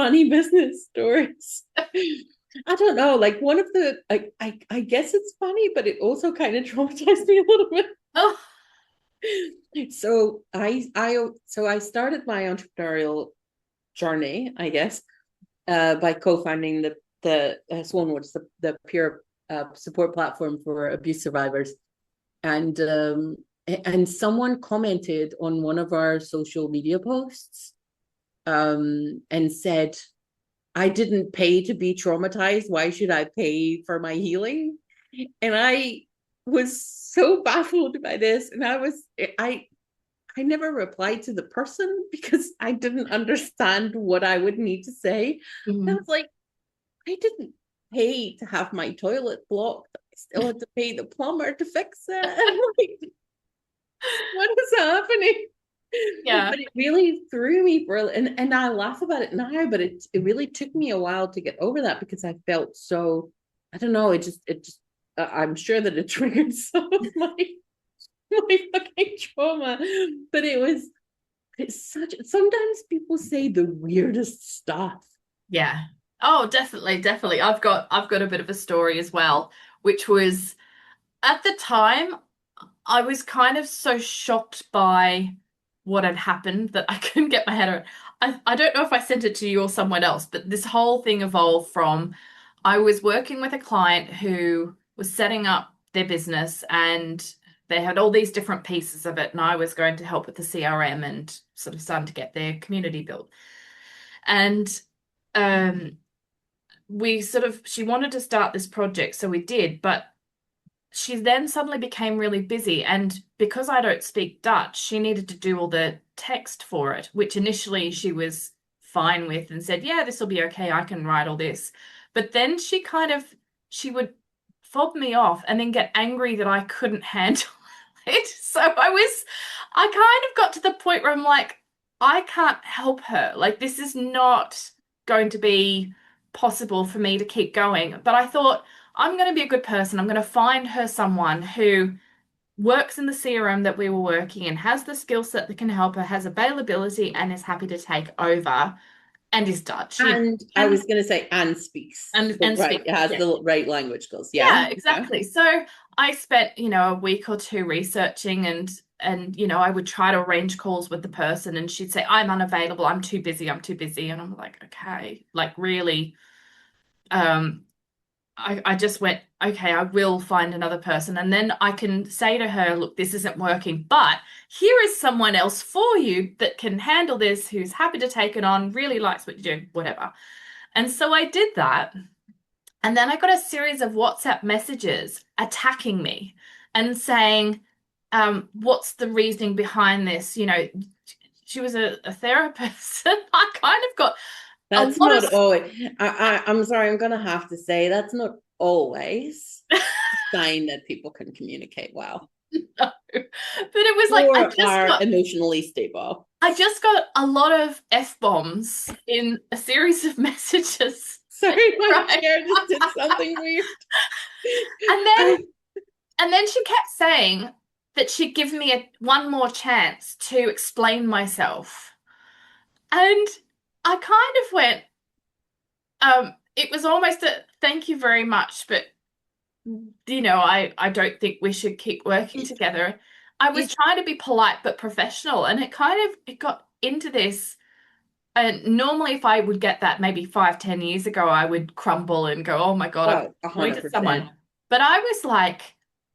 funny business stories. I don't know, like one of the I guess it's funny, but it also kind of traumatized me a little bit. Oh, So I started my entrepreneurial journey, I guess, by co-founding the Swanwoods, the peer support platform for abuse survivors, and someone commented on one of our social media posts, and said, "I didn't pay to be traumatized. Why should I pay for my healing?" And I was so baffled by this, and I never replied to the person because I didn't understand what I would need to say. And I mhm. was like, I didn't pay to have my toilet blocked. I still had to pay the plumber to fix it. And like, what is happening? Yeah. But it really threw me for, and I laugh about it now, but it really took me a while to get over that because I felt so, I don't know, it just I'm sure that it triggered some of my fucking trauma. But it's such, sometimes people say the weirdest stuff. Yeah. Oh, definitely, definitely. I've got a bit of a story as well, which was at the time I was kind of so shocked by what had happened that I couldn't get my head around. I don't know if I sent it to you or someone else, but this whole thing evolved from I was working with a client who was setting up their business and they had all these different pieces of it, and I was going to help with the CRM and sort of starting to get their community built. And um she wanted to start this project, so we did, but she then suddenly became really busy. And because I don't speak Dutch, she needed to do all the text for it, which initially she was fine with and said, yeah, this will be okay. I can write all this. But then she would fob me off and then get angry that I couldn't handle it. So I kind of got to the point where I'm like, I can't help her. Like, this is not going to be possible for me to keep going. But I thought, I'm going to be a good person. I'm going to find her someone who works in the CRM that we were working in, has the skill set that can help her, has availability, and is happy to take over, and is Dutch, And I can was going to say, and speaks the and right, speak. it has Yeah. the right language skills. Yeah. Yeah, Okay. exactly. So I spent, a week or two researching and I would try to arrange calls with the person and she'd say, I'm unavailable, I'm too busy, I'm too busy. And I'm like, okay, like really, um, I just went, okay, I will find another person. And then I can say to her, look, this isn't working, but here is someone else for you that can handle this, who's happy to take it on, really likes what you do, whatever. And so I did that. And then I got a series of WhatsApp messages attacking me and saying, what's the reasoning behind this? She was a therapist. And I kind of got a That's lot of not always, I'm sorry, I'm going to have to say that's not always a sign that people can communicate well no. But it was like or are emotionally stable. I just got a lot of F-bombs in a series of messages. Sorry, my Right. chair just did something weird. And then I, and then she kept saying that she'd give me one more chance to explain myself. And I kind of went, it was almost a thank you very much, but I don't think we should keep working together. I was it, trying to be polite but professional, and it got into this. And normally, if I would get that maybe 5, 10 years ago, I would crumble and go, oh my God, I've oh, disappointed 100%. someone. But I was like,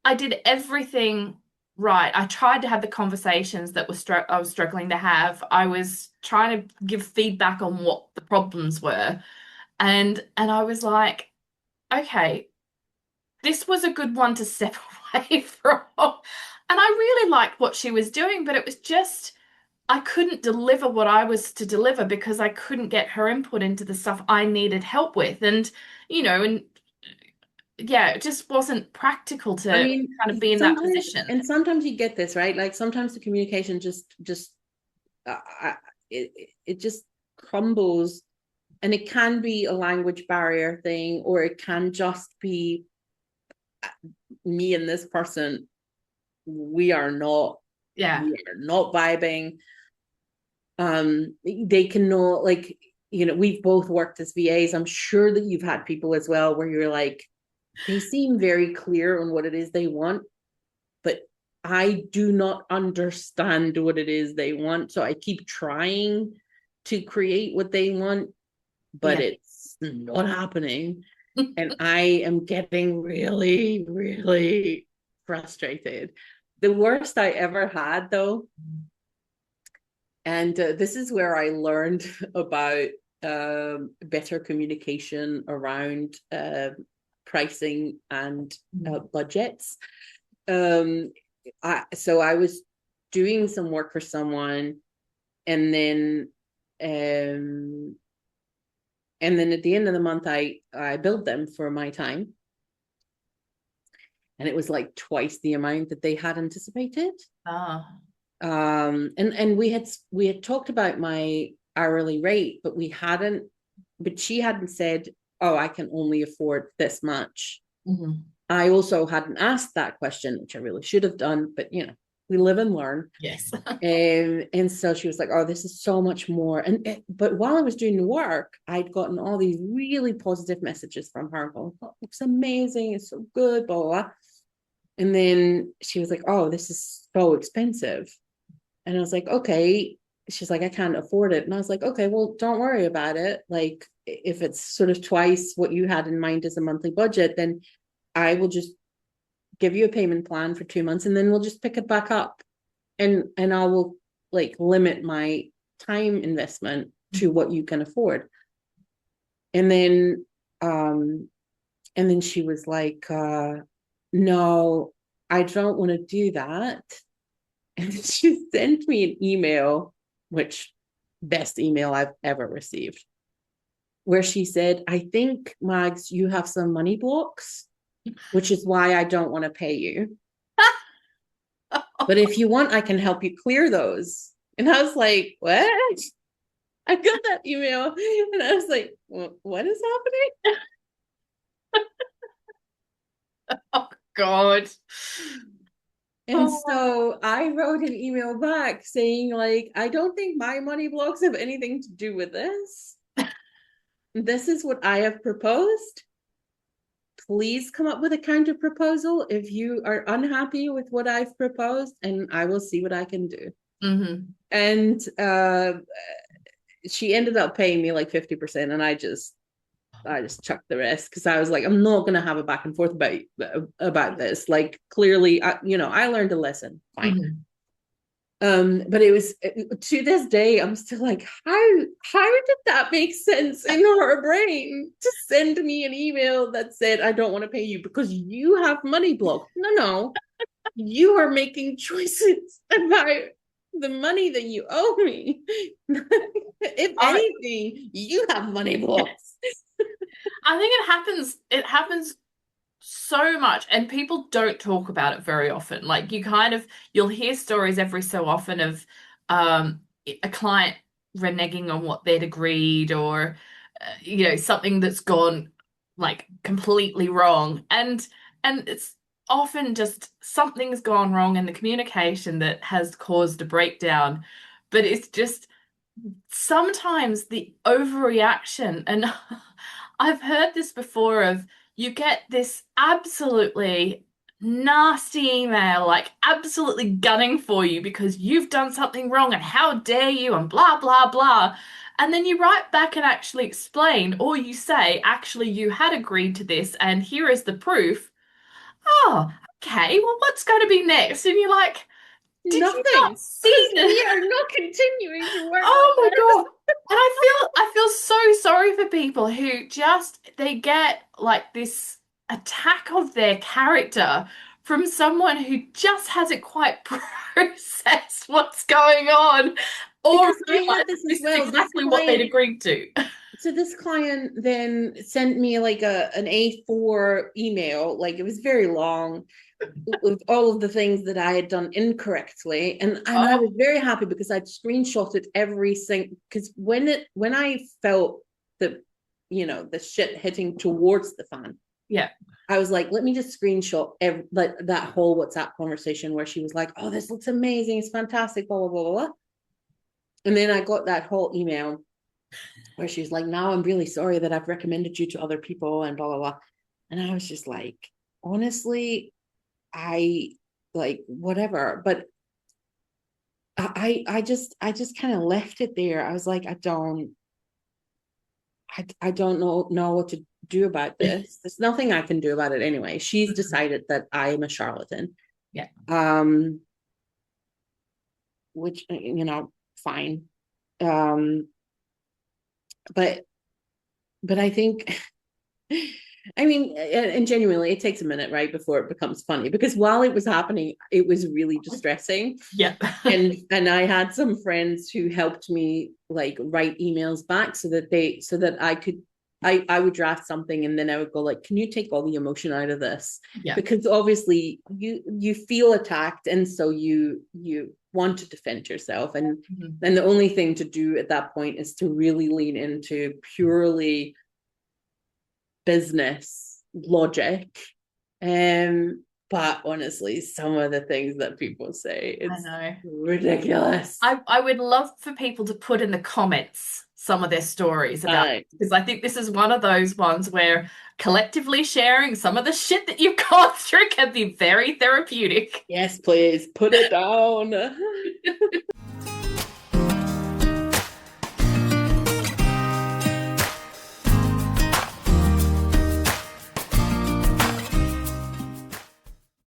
I did everything right. I tried to have the conversations that I was struggling to have. I was trying to give feedback on what the problems were. And I was like, okay, this was a good one to step away from. And I really liked what she was doing, but it was just I couldn't deliver what I was to deliver because I couldn't get her input into the stuff I needed help with. And yeah, it just wasn't practical I to mean, kind of be in that position. sometimes you get this, right? Like sometimes the communication just, it just crumbles, and it can be a language barrier thing, or it can just be me and this person, we are not Yeah. we are not vibing. They can know, like, we've both worked as VAs. I'm sure that you've had people as well where you're like, they seem very clear on what it is they want, but I do not understand what it is they want. So I keep trying to create what they want, but Yeah. it's not happening. And I am getting really, really frustrated. The worst I ever had, though, and this is where I learned about better communication around pricing and budgets. Um, so I was doing some work for someone, and then um, at the end of the month, I billed them for my time, and it was like twice the amount that they had anticipated. Ah. And we had talked about my hourly rate, but she hadn't said, oh, I can only afford this much. Mm-hmm. I also hadn't asked that question, which I really should have done, but we live and learn. Yes. And so she was like, oh, this is so much more. But while I was doing the work, I'd gotten all these really positive messages from her going, oh, it's amazing, it's so good, blah, blah, blah. And then she was like, oh, this is so expensive. And I was like, okay. She's like, I can't afford it. And I was like, okay, well, don't worry about it. Like, if it's sort of twice what you had in mind as a monthly budget, then I will just give you a payment plan for 2 months, and then we'll just pick it back up. And I will like limit my time investment to what you can afford. And then she was like, no, I don't want to do that. And she sent me an email, which best email I've ever received, where she said, I think, Mags, you have some money blocks, which is why I don't want to pay you. But if you want, I can help you clear those. And I was like, what? I got that email and I was like, what is happening? Oh God. And Oh. so I wrote an email back saying, like, I don't think my money blocks have anything to do with this. This is what I have proposed. Please come up with a counter proposal if you are unhappy with what I've proposed, and I will see what I can do. Mm-hmm. And she ended up paying me like 50%, and I just chucked the rest because I was like, I'm not gonna have a back and forth about this. Like, clearly, I learned a lesson. Fine. Mm-hmm. But it was, to this day, I'm still like, how did that make sense in her brain to send me an email that said, I don't want to pay you because you have money blocked? No, you are making choices about the money that you owe me. If anything, you have money blocks. I think it happens so much, and people don't talk about it very often. Like, you'll hear stories every so often of a client reneging on what they'd agreed, or something that's gone like completely wrong, and it's often just something's gone wrong in the communication that has caused a breakdown. But it's just sometimes the overreaction, and I've heard this before, of you get this absolutely nasty email, like absolutely gunning for you because you've done something wrong and how dare you and blah blah blah. And then you write back and actually explain, or you say, actually, you had agreed to this and here is the proof. Oh, okay, well, what's going to be next? And you're like, did you Nothing, not see because this? we are not continuing to work Oh like my this. God. And I feel so sorry for people who just they get like this attack of their character from someone who just hasn't quite processed what's going on, or Because I had realized this as this is well. exactly what they'd agreed to. This client then sent me like an A4 email, like it was very long, with all of the things that I had done incorrectly, and I Oh, was very happy because I'd screenshotted every single, because when I felt that the shit hitting towards the fan, yeah. I was like, let me just screenshot like that whole WhatsApp conversation where she was like, oh, this looks amazing, it's fantastic, blah blah blah blah blah. And then I got that whole email, where she's like, now I'm really sorry that I've recommended you to other people and blah blah blah. And I was just like, honestly, I like whatever. But I just kind of left it there. I was like, I don't know what to do about this. There's nothing I can do about it anyway. She's decided that I am a charlatan. Yeah. Um, which fine. Um, but I think I mean, and genuinely, it takes a minute, right, before it becomes funny. Because while it was happening, it was really distressing. Yeah. And I had some friends who helped me like write emails back so that I would draft something and then I would go like, can you take all the emotion out of this? Yeah. Because obviously you feel attacked, and so you want to defend yourself, and the only thing to do at that point is to really lean into purely business logic. But honestly, some of the things that people say, I it's know. ridiculous. I would love for people to put in the comments some of their stories about it, because I think this is one of those ones where collectively sharing some of the shit that you've gone through can be very therapeutic. Yes, please put it down.